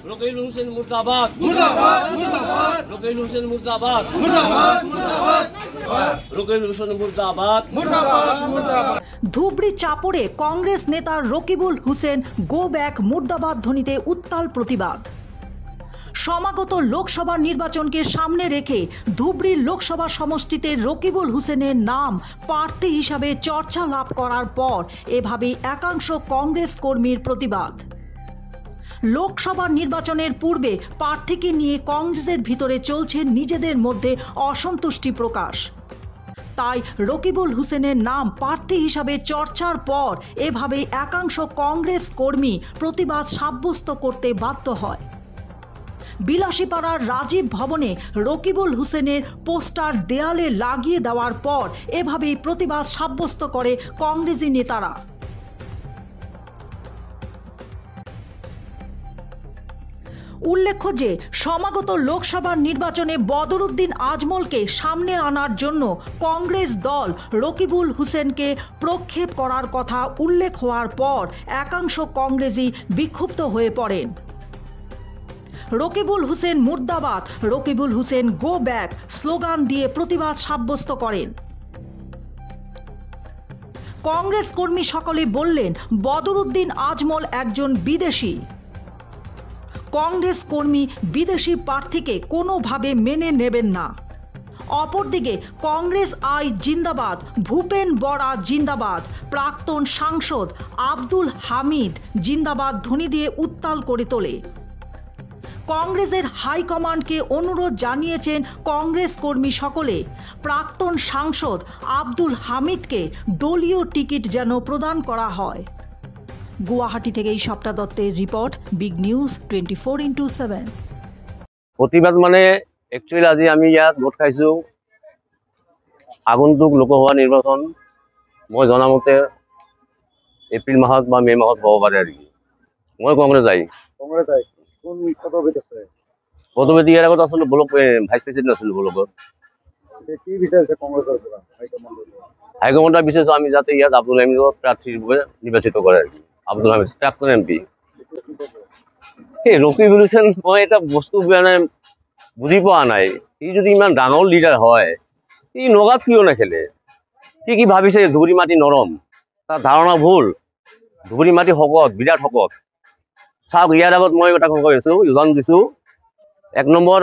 রকিবুল হোসেন মুর্দাবাদ, রকিবুল হোসেন মুর্দাবাদ, রকিবুল হোসেন মুর্দাবাদ। ধুবড়ী চাপড়ে কংগ্রেস নেতা রকিবুল হোসেন গো ব্যাক মুর্দাবাদ ধ্বনিতে উত্তাল প্রতিবাদ। সমাগত লোকসভা নির্বাচনকে সামনে রেখে ধুবড়ী লোকসভা সমষ্টিতে রকিবুল হোসেনের নাম প্রার্থী হিসাবে চর্চা লাভ করার পর এভাবেই একাংশ কংগ্রেস কর্মীর প্রতিবাদ। লোকসভা নির্বাচনের পূর্বে প্রার্থীকে নিয়ে কংগ্রেসের ভিতরে চলছে নিজেদের মধ্যে অসন্তুষ্টি প্রকাশ। তাই রকিবুল হোসেনের নাম প্রার্থী হিসাবে চর্চার পর এভাবেই একাংশ কংগ্রেস কর্মী প্রতিবাদ সাব্যস্ত করতে বাধ্য হয়। বিলাসীপাড়ার রাজীব ভবনে রকিবুল হোসেনের পোস্টার দেয়ালে লাগিয়ে দেওয়ার পর এভাবেই প্রতিবাদ সাব্যস্ত করে কংগ্রেসি নেতারা। উল্লেখ্য যে সমাগত লোকসভা নির্বাচনে বদরুদ্দিন আজমলকে সামনে আনার জন্য কংগ্রেস দল রকিবুল হোসেনকে প্রক্ষেপ করার কথা উল্লেখ হওয়ার পর একাংশ কংগ্রেসি বিক্ষুব্ধ হয়ে পড়েন। রকিবুল হোসেন মুর্দাবাদ, Rakibul Hussain go back slogan দিয়ে প্রতিবাদ সাব্যস্ত করেন। কংগ্রেস কর্মী সকলে বললেন বদরুদ্দিন আজমল একজন বিদেশি। কংগ্রেস কর্মী বিদেশি প্রার্থীকে কোনোভাবে মেনে নেবেন না। অপরদিকে কংগ্রেস আই জিন্দাবাদ, ভূপেন বরা জিন্দাবাদ, প্রাক্তন সাংসদ আব্দুল হামিদ জিন্দাবাদ ধ্বনি দিয়ে উত্তাল করে তোলে। কংগ্রেসের হাইকমান্ডকে অনুরোধ জানিয়েছেন কংগ্রেস কর্মী সকলে প্রাক্তন সাংসদ আব্দুল হামিদকে দলীয় টিকিট যেন প্রদান করা হয়। গুয়াহাটি থেকে সপ্তা দত্তের রিপোর্ট, বিগ নিউজ 24x7। প্রতিবাদ মানে একচুৱেলি আজি আমি ইয়াত ভোট খাইছোঁ আগন্তুক লোকসভা নিৰ্বাচন মই জনামতে এপ্ৰিল মাহত বা মে' মাহত হ'ব পাৰে আৰু কি। মই কংগ্ৰেছ আহি পদবীত ইয়াৰ আগত আছিলোঁ ব্লক ভাইচ প্ৰেচিডেণ্ট আছিলোঁ ব্লকত। হাইকমাণ্ডৰ বিচাৰিছোঁ আমি যাতে ইয়াত আব্দুল হামিদক প্ৰাৰ্থী ৰূপে নিৰ্বাচিত কৰে আৰু কি। আব্দুল হামিদ প্ৰাক্তন MP। সেই ৰকিবুল হোসেন মই এটা বস্তু মানে বুজি পোৱা নাই, সি যদি ইমান ডাঙৰ লিডাৰ হয় সি নগাঁৱত কিয় নেখেলে? সি কি ভাবিছে ধুবুৰী মাটি নৰম? তাৰ ধাৰণা ভুল। ধুবুৰী মাটি শকত, বিৰাট শকত। চাওক ইয়াৰ আগত মই এটা কৈ আছোঁ, উদাহৰণ দিছোঁ। 1 নম্বৰ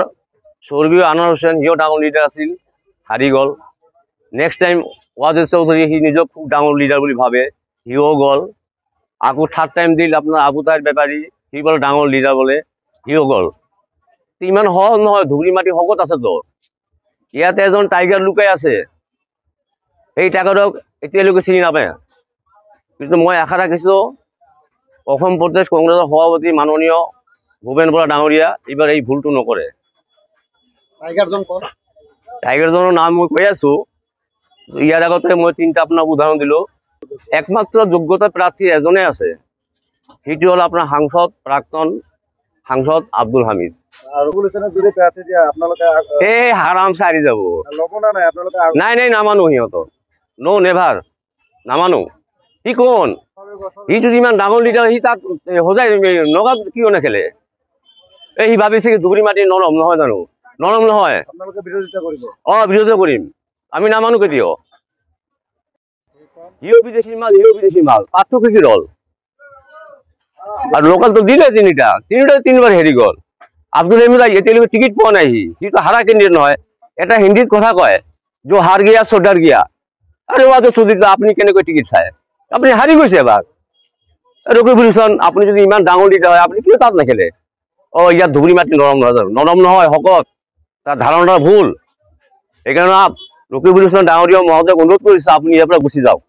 স্বৰ্গীয় আনোৱাৰ হোসেন, সিও ডাঙৰ লিডাৰ আছিল, হাৰি গ'ল। নেক্সট টাইম ৱাজেদ চৌধুৰী, সি নিজক খুব ডাঙৰ লিডাৰ বুলি ভাবে, সিও গ'ল। আকৌ থাৰ্ড টাইম দিল আপোনাৰ আবু তাহেৰ বেপাৰী, সি বোলে ডাঙৰ লিডাৰ বোলে, সিও গ'ল। ইমান সহজ নহয়, ধুবুৰী মাটি শকত আছেতো। ইয়াতে এজন টাইগাৰ লুকাই আছে, সেই টাইগাৰক এতিয়ালৈকে চিনি নাপায়। কিন্তু মই আশা ৰাখিছোঁ অসম প্ৰদেশ কংগ্ৰেছৰ সভাপতি মাননীয় ভূপেন বৰা ডাঙৰীয়া এইবাৰ এই ভুলটো নকৰে। টাইগাৰজনৰ নাম মই কৈ আছোঁ, ইয়াৰ আগতে মই 3টা আপোনাক উদাহৰণ দিলোঁ। একমাত্ৰ যোগ্যতা প্ৰাৰ্থী এজনে আছে, সেইটো হ'ল আপোনাৰ সাংসদ, প্ৰাক্তন সাংসদ আব্দুল হামিদ। এই হাৰাম চাৰি যাব। নাই নাই, নামানো সিহঁতক, নো নেভাৰ, নামানো। সি কোন? সি যদি ইমান ডাঙৰ লিডাৰ, সি তাক সজাই নগাঁৱত কিয় নেখেলে? এই সি ভাবিছে কি ধুবুৰী মাটি নৰম নহয় জানো? নৰম নহয়। বিৰোধিতা কৰিম, আমি নামানো কেতিয়াও। সিও বিদেশী মাল, সিও বিদেশী মাল, পাৰ্থক্য কি হ'ল? আৰু লোকেলটো দিলে 3বাৰ হেৰি গ'ল। আব্দুল হামিদ এতিয়ালৈকে টিকিট পোৱা নাই। সিটো হাৰা কেণ্ডিডেট নহয়। এটা হিন্দীত কথা কয়, যে হাৰ গিয়া সো ডৰ গিয়া। আৰে ৱাজেদ চৌধুৰী, আপুনি কেনেকৈ টিকিট চায়? আপুনি হাৰি গৈছে এবাৰ। ৰকিবুল হোসেন, আপুনি যদি ইমান ডাঙৰ লিডাৰ হয়, আপুনি কিয় তাত নেখেলে? ইয়াত ধুবুৰী মাটি নৰম নহয় জানো? নৰম নহয়, শকত। তাৰ ধাৰণা ভুল। সেইকাৰণে ৰকিবুল হোসেন ডাঙৰীয়া মহোদয়ক অনুৰোধ কৰিছোঁ, আপুনি ইয়াৰ পৰা গুচি যাওক।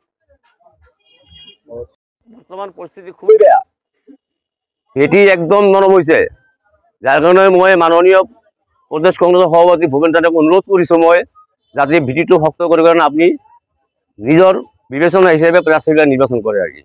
বৰ্তমান পৰিস্থিতি খুবেই বেয়া, খেতি একদম নৰম হৈছে। যাৰ কাৰণে মই মাননীয় প্ৰদেশ কংগ্ৰেছৰ সভাপতি ভূপেন দাদাক অনুৰোধ কৰিছোঁ মই, যাতে ভিটিটো শক্ত কৰাৰ কাৰণে আপুনি নিজৰ বিবেচনা হিচাপে প্ৰাৰ্থীবিলাক নিৰ্বাচন কৰে আৰু কি।